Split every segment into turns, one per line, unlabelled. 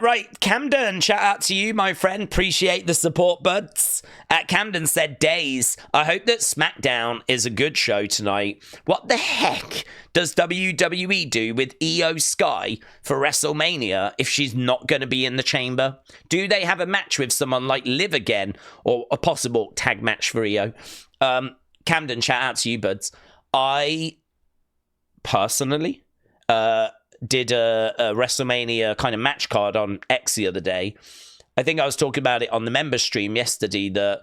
Right, Camden, shout out to you, my friend. Appreciate the support, buds. Camden said, Daze, I hope that SmackDown is a good show tonight. What the heck does WWE do with Io Sky for WrestleMania if she's not going to be in the chamber? Do they have a match with someone like Liv again, or a possible tag match for Io? Camden, shout out to you, buds. I personally did a WrestleMania kind of match card on X the other day. I think I was talking about it on the member stream yesterday, that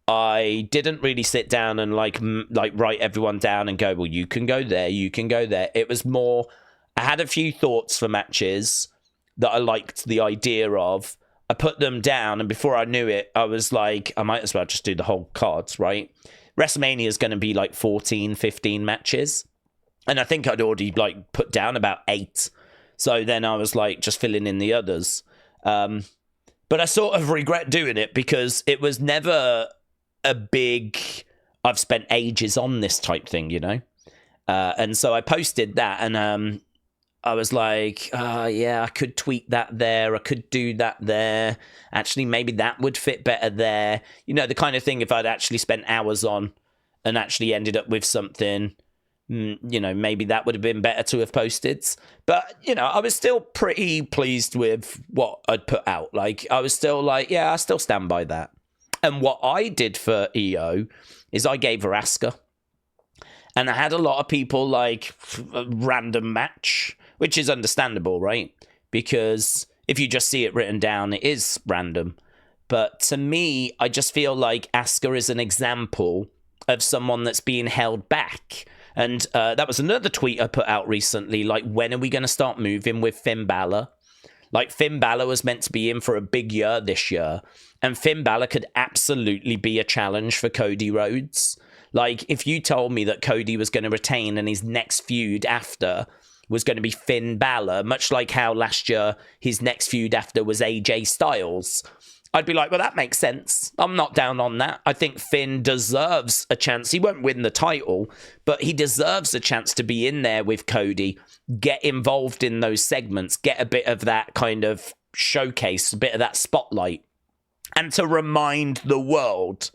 I didn't really sit down and like write everyone down and go, well, you can go there, you can go there. It was more, I had a few thoughts for matches that I liked the idea of. I put them down, and before I knew it, I was like, I might as well just do the whole cards, right? WrestleMania is going to be like 14, 15 matches. And I think I'd already like put down about 8. So then I was like just filling in the others. But I sort of regret doing it because it was never a big, I've spent ages on this type thing, you know? And so I posted that, and I was like, yeah, I could tweak that there. I could do that there. Actually, maybe that would fit better there. You know, the kind of thing if I'd actually spent hours on and actually ended up with something, you know, maybe that would have been better to have posted. But, you know, I was still pretty pleased with what I'd put out. Like, I was still like, yeah, I still stand by that. And what I did for EO is I gave her Asuka. And I had a lot of people like a random match, which is understandable, right? Because if you just see it written down, it is random. But to me, I just feel like Asuka is an example of someone that's being held back. And that was another tweet I put out recently, like, when are we going to start moving with Finn Balor? Like, Finn Balor was meant to be in for a big year this year, and Finn Balor could absolutely be a challenge for Cody Rhodes. Like, if you told me that Cody was going to retain and his next feud after was going to be Finn Balor, much like how last year his next feud after was AJ Styles, I'd be like, well, that makes sense. I'm not down on that. I think Finn deserves a chance. He won't win the title, but he deserves a chance to be in there with Cody, get involved in those segments, get a bit of that kind of showcase, a bit of that spotlight, and to remind the world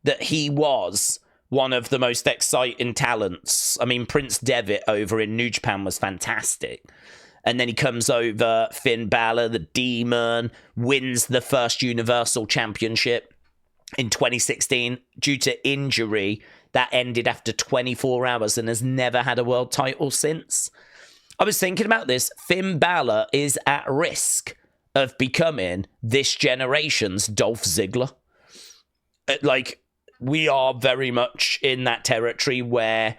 that he was one of the most exciting talents. I mean, Prince Devitt over in New Japan was fantastic. And then he comes over, Finn Balor, the Demon, wins the first Universal Championship in 2016 due to injury that ended after 24 hours and has never had a world title since. I was thinking about this. Finn Balor is at risk of becoming this generation's Dolph Ziggler. Like, we are very much in that territory where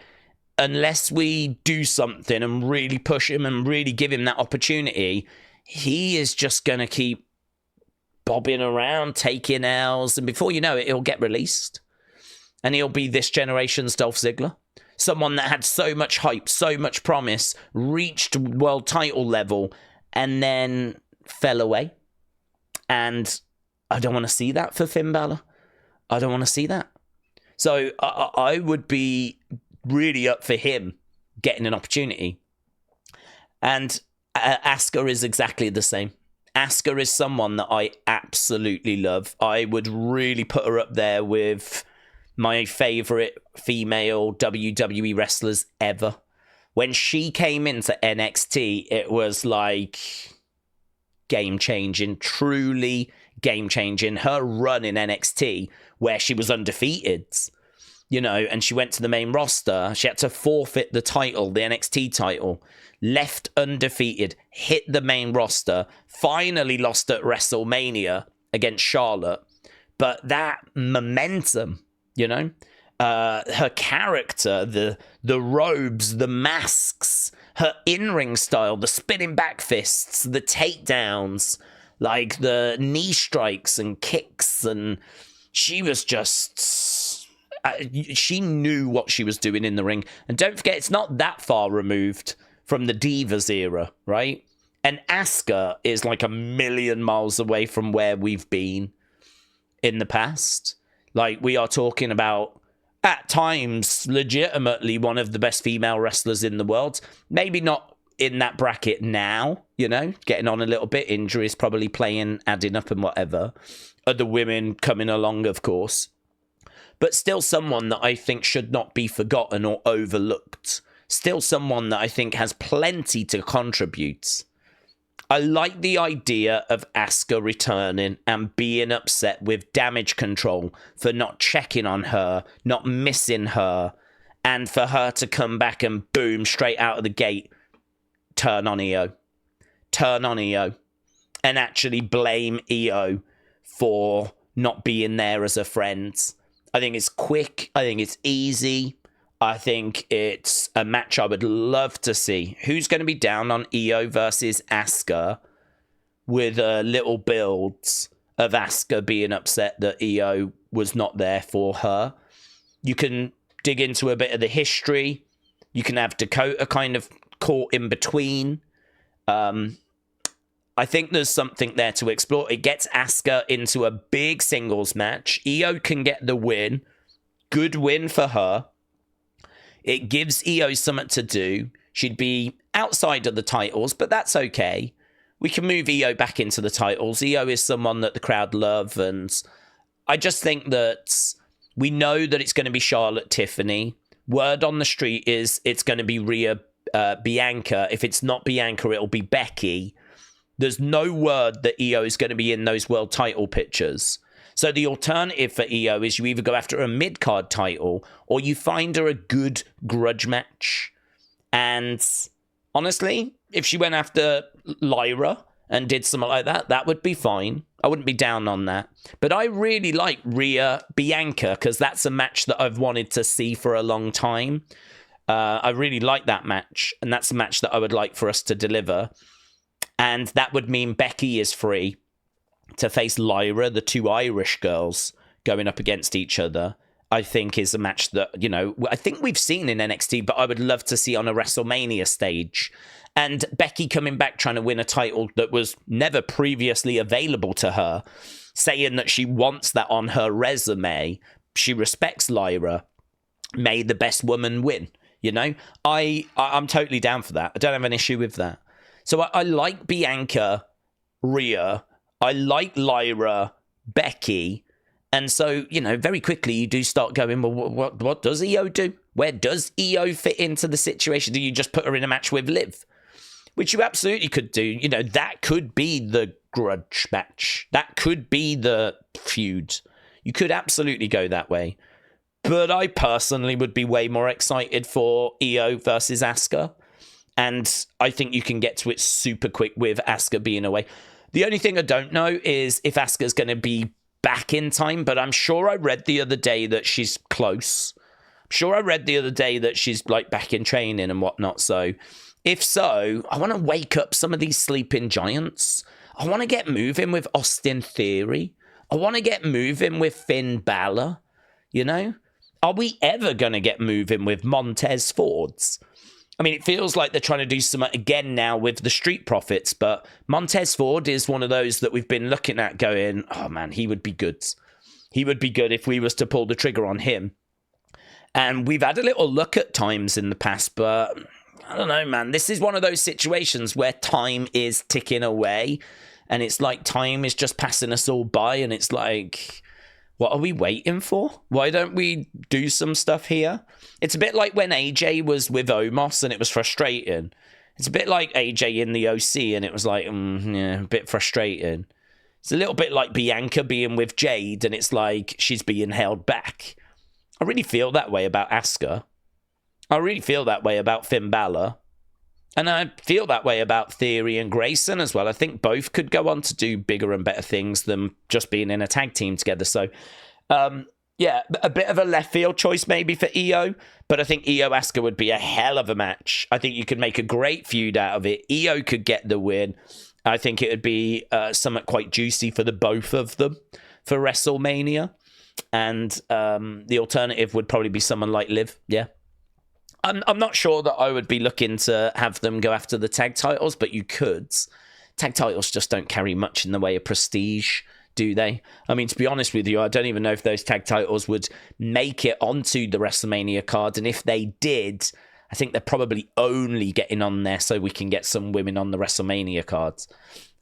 unless we do something and really push him and really give him that opportunity, he is just going to keep bobbing around, taking L's, and before you know it, he'll get released. And he'll be this generation's Dolph Ziggler. Someone that had so much hype, so much promise, reached world title level, and then fell away. And I don't want to see that for Finn Balor. I don't want to see that. So I would be really up for him getting an opportunity. And Asuka is exactly the same. Asuka is someone that I absolutely love. I would really put her up there with my favorite female WWE wrestlers ever. When she came into NXT, it was like game-changing, truly game-changing. Her run in NXT, where she was undefeated, you know, and she went to the main roster. She had to forfeit the title, the NXT title, left undefeated, hit the main roster, finally lost at WrestleMania against Charlotte. But that momentum, you know, her character, the robes, the masks, her in-ring style, the spinning back fists, the takedowns, like the knee strikes and kicks, and she was just... she knew what she was doing in the ring. And don't forget, it's not that far removed from the Divas era, right? And Asuka is like a million miles away from where we've been in the past. Like, we are talking about, at times, legitimately one of the best female wrestlers in the world. Maybe not in that bracket now, getting on a little bit. Injuries probably adding up and whatever. Other women coming along, of course. But still someone that I think should not be forgotten or overlooked. Still someone that I think has plenty to contribute. I like the idea of Asuka returning and being upset with Damage Control for not checking on her, not missing her, and for her to come back and boom, straight out of the gate, turn on Io. Turn on Io. And actually blame Io for not being there as a friend. I think it's quick. I think it's easy. I think it's a match I would love to see. Who's going to be down on Io versus Asuka with little builds of Asuka being upset that Io was not there for her? You can dig into a bit of the history. You can have Dakota kind of caught in between. I think there's something there to explore. It gets Asuka into a big singles match. Io can get the win. Good win for her. It gives Io something to do. She'd be outside of the titles, but that's okay. We can move Io back into the titles. Io is someone that the crowd love, and I just think that we know that it's going to be Charlotte Tiffany. Word on the street is it's going to be Rhea Bianca. If it's not Bianca, it'll be Becky. There's no word that Io is going to be in those world title pictures. So the alternative for Io is you either go after a mid-card title or you find her a good grudge match. And honestly, if she went after Lyra and did something like that, that would be fine. I wouldn't be down on that. But I really like Rhea Bianca because that's a match that I've wanted to see for a long time. I really like that match, and that's a match that I would like for us to deliver. And that would mean Becky is free to face Lyra, the two Irish girls going up against each other. I think is a match that, I think we've seen in NXT, but I would love to see on a WrestleMania stage. And Becky coming back trying to win a title that was never previously available to her, saying that she wants that on her resume. She respects Lyra. May the best woman win. I'm totally down for that. I don't have an issue with that. So I like Bianca, Rhea. I like Lyra, Becky. And so, very quickly you do start going, well, what does Io do? Where does Io fit into the situation? Do you just put her in a match with Liv? Which you absolutely could do. That could be the grudge match. That could be the feud. You could absolutely go that way. But I personally would be way more excited for Io versus Asuka. And I think you can get to it super quick with Asuka being away. The only thing I don't know is if Asuka's going to be back in time, but I'm sure I read the other day that she's close. I'm sure I read the other day that she's back in training and whatnot. So if so, I want to wake up some of these sleeping giants. I want to get moving with Austin Theory. I want to get moving with Finn Balor. Are we ever going to get moving with Montez Fords? I mean, it feels like they're trying to do something again now with the Street Profits, but Montez Ford is one of those that we've been looking at going, oh man, he would be good. He would be good if we was to pull the trigger on him. And we've had a little look at times in the past, but I don't know, man. This is one of those situations where time is ticking away, and it's like time is just passing us all by, and it's like, what are we waiting for? Why don't we do some stuff here? It's a bit like when AJ was with Omos and it was frustrating. It's a bit like AJ in the OC and it was like, a bit frustrating. It's a little bit like Bianca being with Jade and it's like she's being held back. I really feel that way about Asuka. I really feel that way about Finn Balor. And I feel that way about Theory and Grayson as well. I think both could go on to do bigger and better things than just being in a tag team together. So, a bit of a left field choice maybe for Io, but I think Io Asuka would be a hell of a match. I think you could make a great feud out of it. Io could get the win. I think it would be somewhat quite juicy for the both of them for WrestleMania. And the alternative would probably be someone like Liv. Yeah. I'm not sure that I would be looking to have them go after the tag titles, but you could. Tag titles just don't carry much in the way of prestige, do they? I mean, to be honest with you, I don't even know if those tag titles would make it onto the WrestleMania card. And if they did, I think they're probably only getting on there so we can get some women on the WrestleMania cards.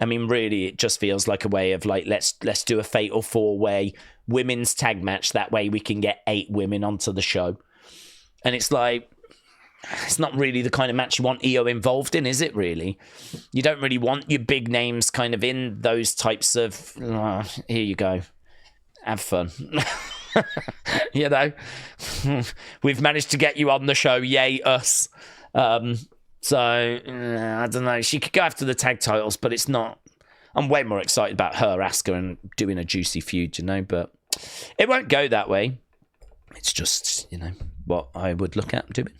I mean, really, it just feels like a way of like, let's do a fatal 4-way women's tag match. That way we can get 8 women onto the show. And it's like, it's not really the kind of match you want Io involved in, is it really? You don't really want your big names kind of in those types of, here you go. Have fun. You know, we've managed to get you on the show. Yay, us. So, I don't know. She could go after the tag titles, but it's not. I'm way more excited about her, Asuka, and doing a juicy feud, you know, but it won't go that way. It's just, you know, what I would look at doing.